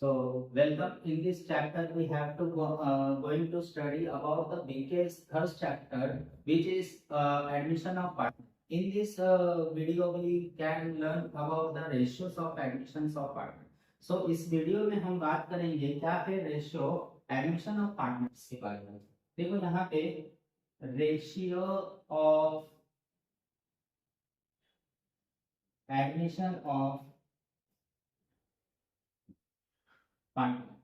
So welcome. In this chapter, we have to going to study about the biggest first chapter, which is admission of partner. In this video, we can learn about the ratios of admissions of partner. So इस video में हम बात करेंगे क्या है ratio admission of partners के बारे में। देखो यहाँ पे ratio of admission of partner.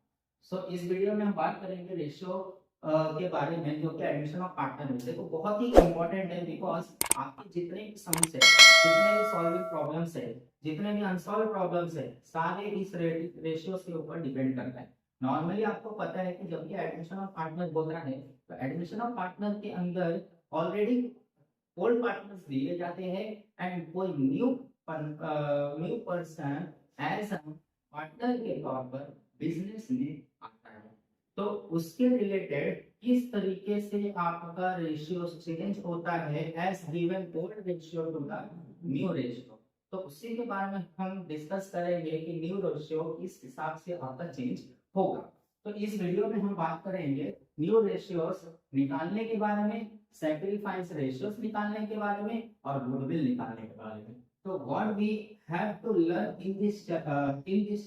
So इस वीडियो में हम बात करेंगे रेशियो के बारे में जो कि एडमिशन ऑफ पार्टनर है। देखो बहुत ही इंपॉर्टेंट है बिकॉज आपके जितने भी सम्स है, जितने भी सॉल्विंग प्रॉब्लम्स है, जितने भी अनसॉल्व प्रॉब्लम्स है, सारे इस रेशियो के ऊपर डिपेंड करता है। नॉर्मली आपको पता है कि जब भी एडमिशन ऑफ पार्टनर बोल रहा है तो एडमिशन ऑफ पार्टनर के अंदर ऑलरेडी ओल्ड पार्टनर्स दिए जाते हैं एंड कोई न्यू पर्सन एज पार्टनर के तौर पर बिजनेस में आता है। तो उसके रिलेटेड किस तरीके से आपका रेशियो चेंज होता है as given old ratio to the new ratio, तो उसी के बारे में हम डिस्कस करेंगे कि न्यू रेशियो किस हिसाब से आपका चेंज होगा। तो इस वीडियो में हम बात करेंगे न्यू रेशियोस निकालने के बारे में, सैक्रिफाइस रेशियोस निकालने के बारे में और गुडविल निकालने के बारे में। So what we have to learn in this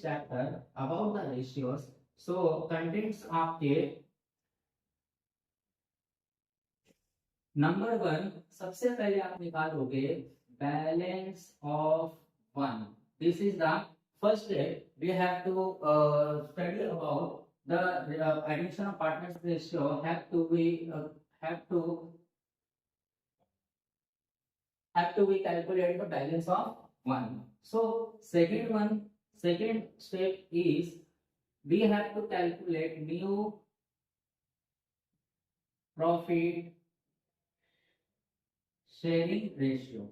chapter about the ratios. So contents आपके नंबर 1, सबसे पहले आप निकालोगे balance of one. This is the first step. We have to study about the admission of partners ratio have to be calculate the balance of one. So second step is we have to calculate new profit sharing ratio.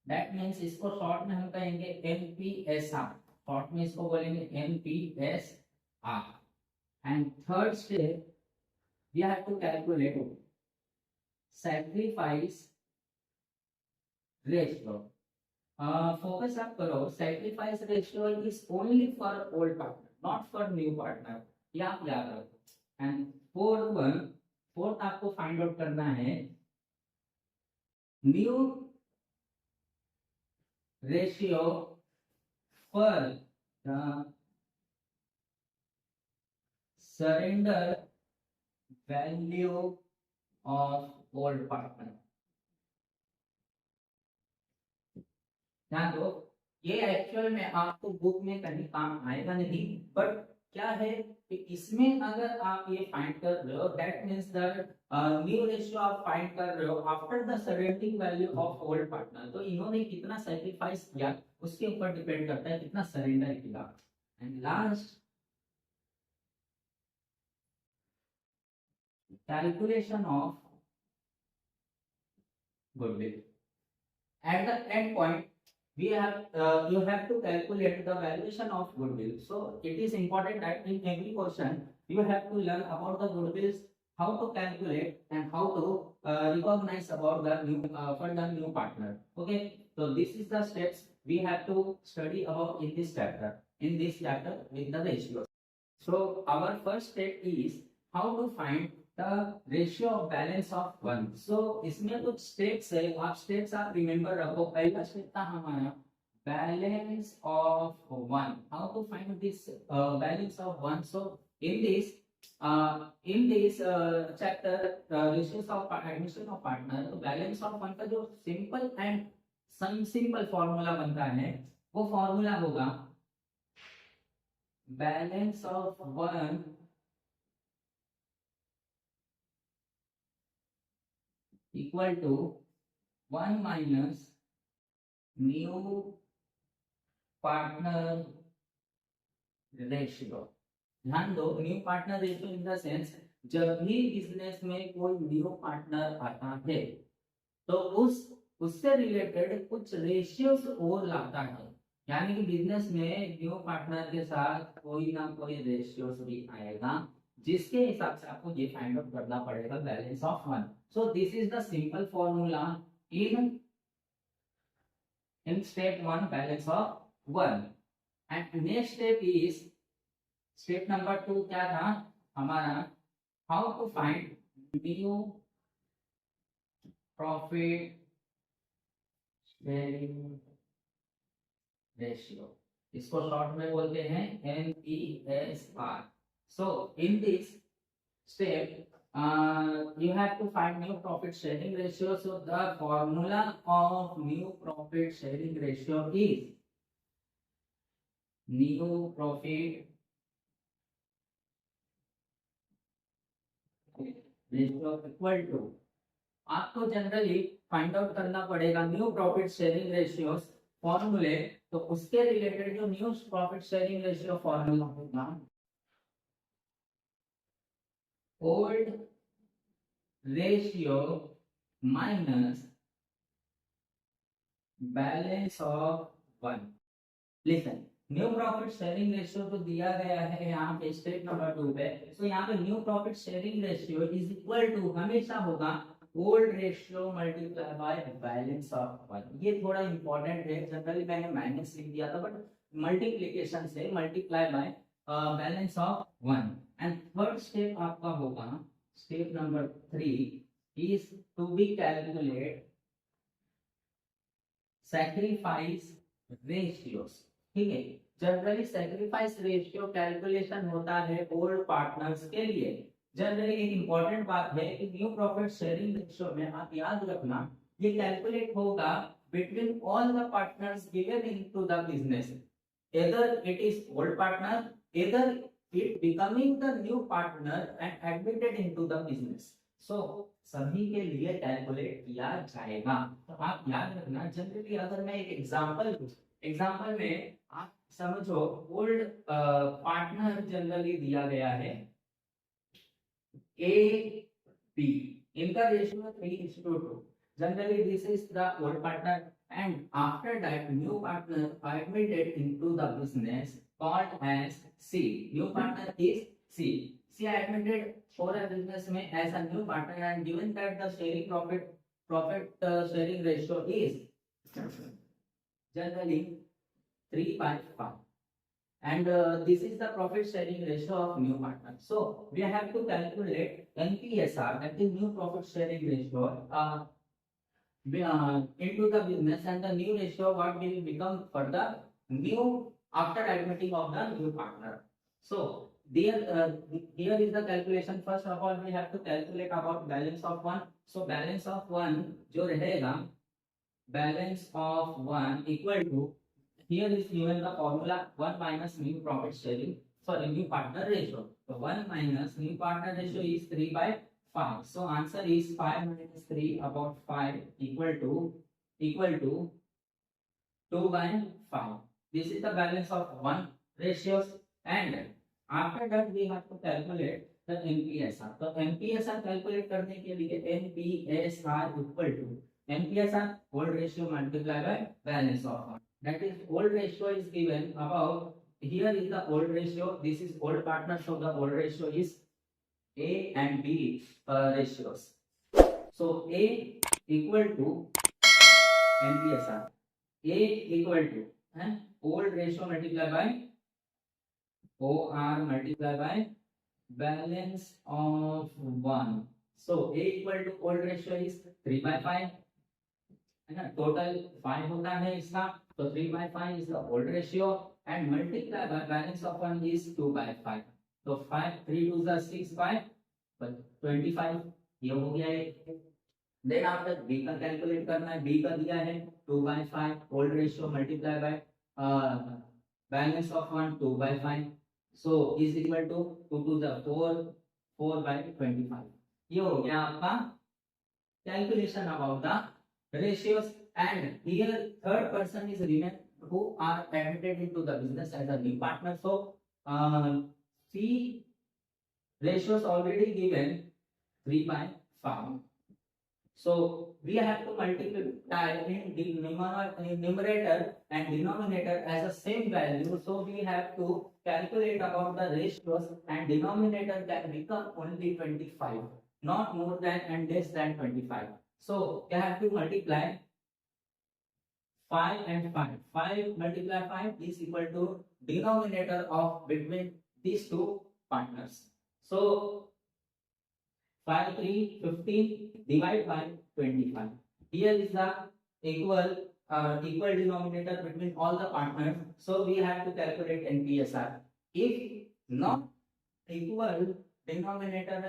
That means इसको short में हम कहेंगे NPSR, short में इसको बोलेंगे NPSR. And third step we have to calculate sacrifice ratio. Focus आप करो, sacrifice ratio is only for old partner, not for new partner, ये आप याद रखो। एंड फोर्थ आपको फाइंड आउट करना है new ratio for the surrender value of old partner. ध्यान दो, ये एक्चुअल में आपको बुक में कहीं काम आएगा नहीं, बट क्या है कि इसमें अगर आप ये फाइंड कर रहे हो, that means that new ratio आप फाइंड कर रहे हो after the surrendering value of old partner. तो इन्होंने कितना सैक्रिफाइस किया उसके ऊपर डिपेंड करता है कितना सरेंडर किया। And last calculation of goodwill. At the end point we have you have to calculate the valuation of goodwill. So it is important that in every question you have to learn about the goodwills, how to calculate and how to recognize about the new for the new partner. Okay, so this is the steps we have to study about in this chapter with the ratios. So our first step is how to find the ratio of balance of one. So इसमें कुछ steps है, आप steps आप remember रखो। पहला step था हमारा balance of one. How to find this balance of one? So in this chapter ratios of admission of partner, तो balance of one का जो simple formula बनता है वो formula होगा balance of one equal to 1 minus new partner ratio. ध्यान दो, new partner ratio in the sense जब भी बिजनेस में कोई न्यू पार्टनर आता है तो उससे रिलेटेड कुछ रेशियोस और लाता है, यानी कि बिजनेस में न्यू पार्टनर के साथ कोई ना कोई रेशियोस भी आएगा जिसके हिसाब से आपको ये फाइंड आउट करना पड़ेगा balance of one. So this is the simple formula in step 1 balance of 1, and next step is step number 2 क्या था हमारा, how to find new profit sharing ratio, इसको शॉर्ट में बोलते हैं NPSR. So in this step you have to find new profit sharing ratio. So the formula of new profit sharing ratio is new profit ratio equal to, आपको generally find out करना पड़ेगा new profit sharing ratios फॉर्मूले. तो उसके related जो new profit sharing ratio formula होगा, old ratio minus balance of one. Listen, new profit sharing ratio तो दिया गया है यहाँ पे स्टेप नंबर 2 पे. तो यहाँ पे new profit sharing ratio is equal to हमेशा होगा old ratio multiply by balance of one. ये थोड़ा इंपॉर्टेंट है, जनरली मैंने माइनस लिख दिया था बट मल्टीप्लिकेशन से multiply by balance of one. And third step आपका होगा step number 3 is to be calculate sacrifice ratios. ठीक है, जनरली सैक्रिफाइस रेशियो कैलकुलेशन होता है ओल्ड पार्टनर्स के लिए. जनरली एक इंपॉर्टेंट बात है कि न्यू प्रॉफिट शेयरिंग रेशियो में आप याद रखना ये कैलकुलेट होगा between all the partners given into the business. either it is old partner, either it becoming the new partner and admitted into the business. So सभी के लिए कैलकुलेट किया जाएगा. तो आप याद रखना, जनरली अगर मैं एक एग्जांपल में आप समझो ओल्ड पार्टनर जनरली दिया गया है A B, इनका ratio 3:2. Generally this is the old partner and after that new partner admitted into the business called as C. New partner is C. C admitted for a business में as a new partner and given that the sharing profit sharing ratio is generally 3/5 and this is the profit sharing ratio of new partner. So we have to calculate NPSR, that is new profit sharing ratio, into the business, and the new ratio what will become for the new after admitting of the new partner. So there here is the calculation. First of all we have to calculate about balance of one. So balance of one जो रहेगा, balance of one equal to, here is given the formula 1 minus new profit sharing, sorry new partner ratio. So 1 minus new partner ratio is 3/5. So answer is 5 minus 3 about 5 equal to 2/5. This is the balance of one ratios. And after that we have to calculate the NPSR. तो NPSR calculate करने के लिए NPSR equal to NPSR old ratio multiplied by balance of one. That is old ratio is given about, here is the old ratio, this is old partner, so the old ratio is A and B ratios. So A equal to NPSR. A equal to old ratio multiplied by OR multiplied by balance of one. So A equal to old ratio is 3/5. है ना, total 5 होता है इसका. तो 3/5 is the old ratio and multiply by balance of one is 2/5. तो 5 3 2 is 6 5 25. ये हो गया है. देन आफ्टर B का कैलकुलेट करना है. B का दिया है 2/5 old ratio multiply by balance of one 2/5. So is equal to 2 to the 4 4/25. ये हो गया आपका calculation about the ratios. And here third person is given who are admitted into the business as a new partner. So C ratios already given 3/5. So we have to multiply in numerator and denominator as a same value. So we have to calculate about the ratios, and denominator can become only 25, not more than and less than 25. So you have to multiply 5 and 5. 5 multiply 5 is equal to denominator of between these two partners. So 5, 3, 15 divide by 25. Here is the equal denominator between all the partners. So we have to calculate NPSR. If not equal denominator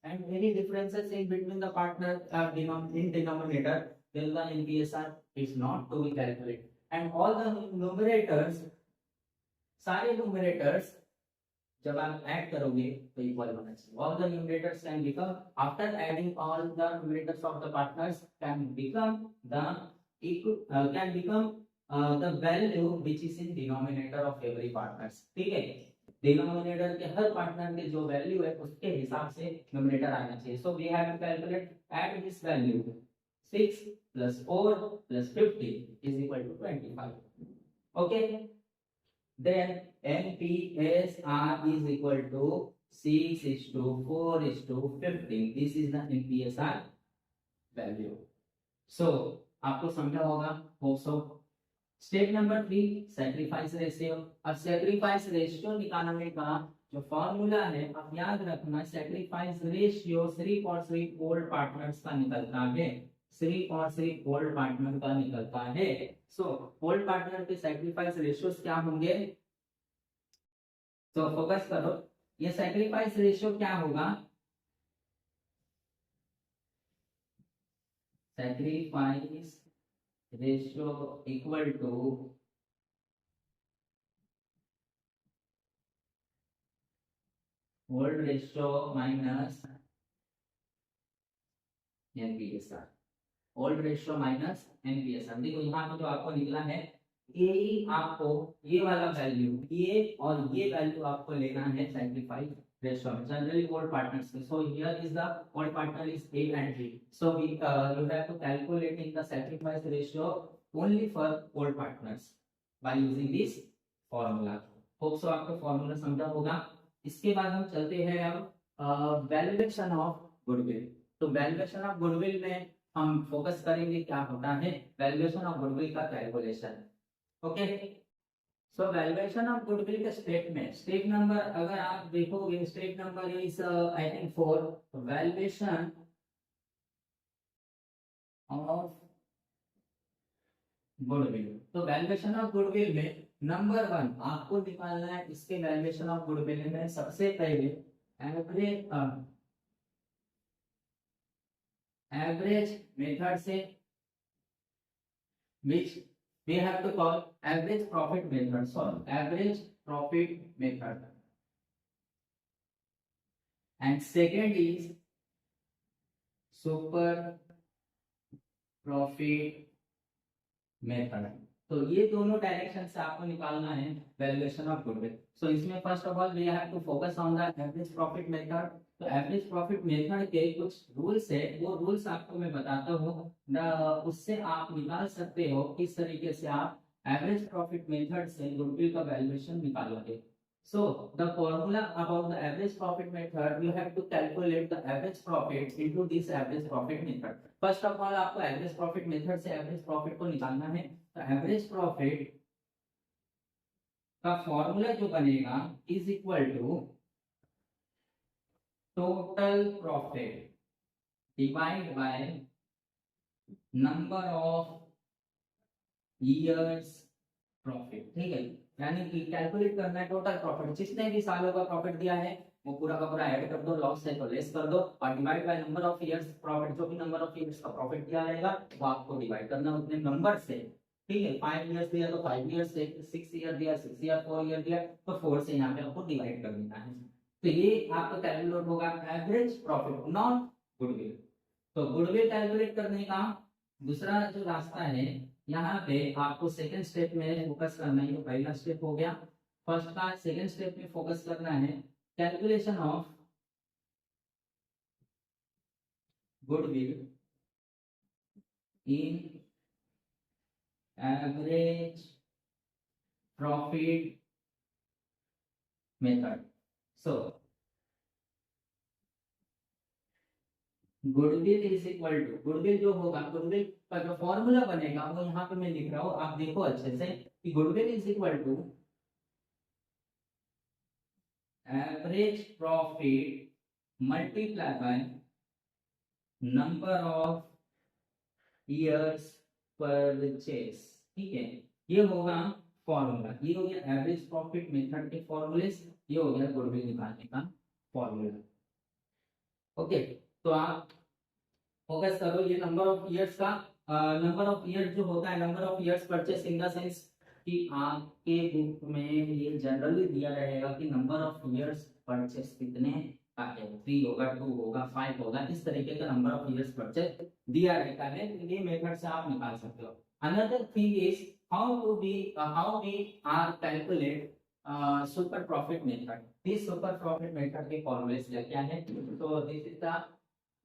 and any differences in between the partner in denominator, then the NPSR is not to be calculated. And all the numerators, सारे numerators जब आप add करोगे तो equal होना चाहिए. All the numerators can become, after adding all the numerators of the partners, can become the value which is in denominator of every partners. ठीक है, denominator के हर पार्टनर के जो वैल्यू है उसके हिसाब से न्यूमरेटर आना चाहिए. So we have to calculate at this value 6 plus 4 plus 50 is equal to 25. Okay, then NPSR is equal to 6 is to 4 is to 15. This is the NPSR value. So आपको समझा होगा, hope so. Step number 3, sacrifice ratio. अब sacrifice ratio निकालने का जो formula है आप याद रखना, सैक्रिफाइस रेशियो 3 ओल्ड पार्टनर्स का निकलता है. 3 ओल्ड पार्टनर का निकलता है. सो ओल्ड पार्टनर के सैक्रिफाइस रेशियोस क्या होंगे, तो फोकस करो. ये सैक्रिफाइस रेशियो क्या होगा, sacrifice ratio equal to old ratio minus NPSR. Old ratio minus NPSR. देखो यहाँ पे जो आपको निकला है ये आपको ये वाला वैल्यू, ये और ये वैल्यू आपको लेना है सैक्रिफाइस रेशियो में. Generally old partners. So here is the old partner is A and B. So we you have to calculating the sacrifice ratio only for old partners by using this formula. Hope so आपको formula समझा होगा. इसके बाद हम चलते हैं अब valuation of goodwill. तो वैल्यूएशन ऑफ गुडविल में हम फोकस करेंगे क्या होता है वैल्यूएशन ऑफ गुडविल का calculation. Okay, so valuation of goodwill के स्टेप में स्टेप नंबर अगर आप देखोगे, step number is I think 4, valuation of goodwill. तो वैल्यूएशन ऑफ गुडविल में नंबर 1 आपको निकालना है. इसके वैल्यूएशन ऑफ गुडविल में सबसे पहले एवरेज मेथड से, which we have to call average profit method. So average profit method. And second is super profit method. तो ये दोनों डायरेक्शन से आपको निकालना है वैल्यूएशन ऑफ गुडविल. सो इसमें first of all we have to focus on the average profit method. तो average profit method के कुछ रूल्स है, वो रूल्स आपको मैं बताता हूँ, उससे आप निकाल सकते हो किस तरीके से आप एवरेज प्रॉफिट मेथड से गुडविल का वैल्यूएशन निकालोगे. So the formula about the average profit method, you have to calculate the average profit into this average profit method. First of all आपको average profit method से average profit को निकालना है. तो average profit का formula जो बनेगा is equal to total profit divided by number of years profit. ठीक है, यानी कि कैलकुलेट करना है टोटल प्रॉफिट. जितने भी सालों का प्रॉफिट दिया है वो पूरा का पूरा ऐड कर दो, लॉस है तो लेस कर दो, और divide by number of years profit. जो भी नंबर ऑफ इयर्स का प्रॉफिट दिया रहेगा वो आपको डिवाइड करना उतने नंबर से. ठीक है, 5 इयर्स दिया तो 5 इयर्स से, 6 ईयर दिया 6 ईयर, 4 ईयर दिया तो 4 से यहाँ पे आपको डिवाइड कर देना है. तो ये आपका कैलकुलेट होगा एवरेज प्रॉफिट, नॉट गुडविल. तो गुडविल कैलकुलेट करने का दूसरा जो रास्ता है, यहाँ पे आपको सेकंड स्टेप में फोकस करना है. पहला स्टेप हो गया, फर्स्ट का. सेकंड स्टेप में फोकस करना है calculation of goodwill in average profit method. So goodwill is equal to, goodwill जो होगा, गुडविल का जो फॉर्मूला बनेगा वो यहाँ पे मैं लिख रहा हूँ, आप देखो अच्छे से कि goodwill is equal to average profit multiply by number of years purchase. ठीक है, ये होगा फॉर्मूला, ये हो गया एवरेज प्रॉफिट मेथड के फॉर्मूले, ये हो गया गुडविल निकालने का फॉर्मूला। ओके, तो आप फोकस करो ये नंबर ऑफ ईयर्स का। नंबर ऑफ ईयर्स जो होता है, number of years purchase in the sense कि आपके बुक में ये जनरली दिया रहेगा कि नंबर ऑफ ईयर्स परचेस कितने का है, 3 होगा, 2 होगा, 5 होगा, इस तरीके का नंबर ऑफ ईयर्स परचेस दिया रहता है। ये मेथड से आप निकाल सकते हो। Another thing is how we are calculate super profit method. This super profit method के फॉर्मूले क्या है? तो this is the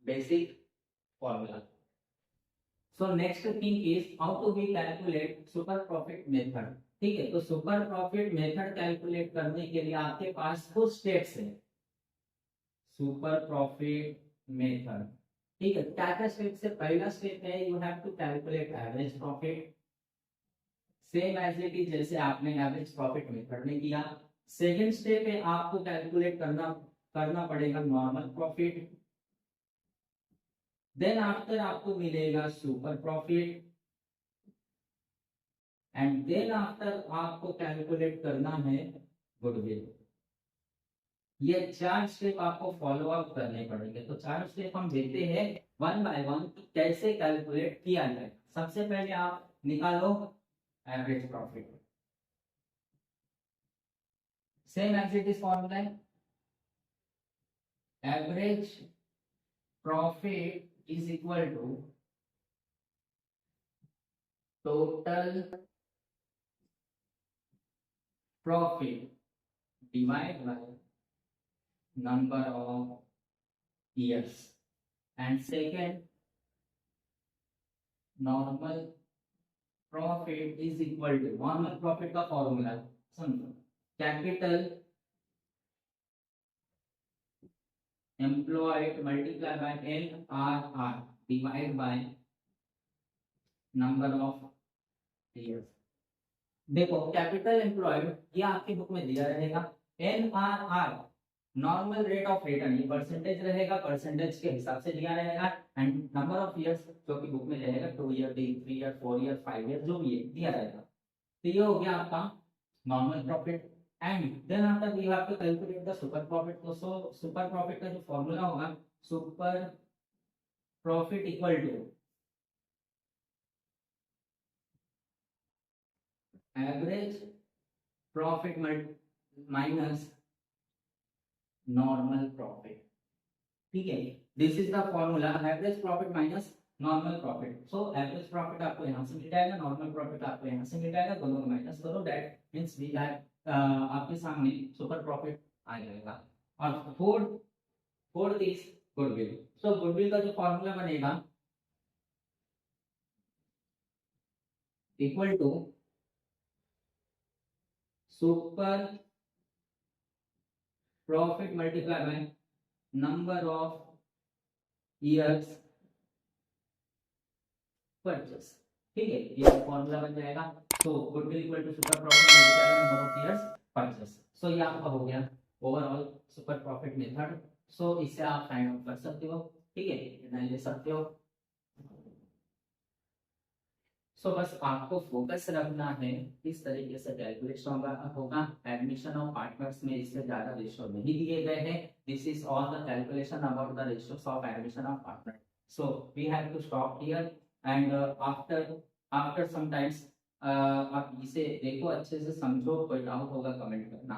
basic formula. So next thing is how to we calculate super profit method. ठीक है, तो सुपर प्रॉफिट मेथड कैलकुलेट करने के लिए आपके पास कुछ स्टेप्स है। सुपर प्रॉफिट मेथड, ठीक है, क्या क्या स्टेप्स है? पहला स्टेप है you have to calculate average profit, same as it is जैसे आपने एवरेज प्रॉफिट मेथड में किया। सेकंड स्टेप है आपको कैलकुलेट करना पड़ेगा नॉर्मल प्रॉफिट। देन आफ्टर आपको मिलेगा super profit, and then after आपको कैलकुलेट करना है गुडविल। ये 4 स्टेप आपको फॉलो अप करने पड़ेंगे। तो 4 स्टेप हम देते हैं वन बाय वन कैसे कैलकुलेट किया जाए। सबसे पहले आप निकालो average profit, same as it is formula, average profit is equal to total profit divided by number of years, and second normal profit is equal to, normal profit का formula समझो, capital employed multiplied by NRR divided by number of years। देखो capital employed ये आपकी book में दिया रहेगा, NRR normal rate of return, ये percentage रहेगा, परसेंटेज के हिसाब से दिया रहेगा, एंड नंबर ऑफ इयर्स जो कि बुक में रहेगा 2 ईयर, 3 ईयर, 4 ईयर, 5 ईयर, जो भी है दिया रहेगा। तो ये हो गया आपका normal profit, and then after we have to calculate the super profit. तो सुपर प्रॉफिट का जो फॉर्मूला होगा, super profit equal to average profit minus normal profit. ठीक है, this is the formula, average profit minus normal profit. So average profit आपको यहां से मिल जाएगा, नॉर्मल प्रॉफिट आपको यहां से मिल जाएगा, दोनों को माइनस करो, दैट मींस वी हैव आपके सामने सुपर प्रॉफिट आ जाएगा। और fourth is goodwill. So goodwill का जो फॉर्मूला बनेगा equal to super profit multiply by number of years purchase। ठीक है, ये फॉर्मूला बन जाएगा। तो goodwill equal to super profit multiply by number of years purchase. So ये आपका हो गया overall super profit method. So इससे आप फाइंड आउट कर सकते हो, ठीक है, निर्णय ले सकते हो। सो बस आपको फोकस रखना है किस तरीके से कैलकुलेशन होगा। एडमिशन ऑफ पार्टनर्स में इससे ज्यादा रेशियो नहीं दिए गए हैं। This is all the calculation about the ratios of admission of partner. So we have to stop here, and after some times आप इसे देखो, अच्छे से समझो, कोई डाउट होगा कमेंट करना।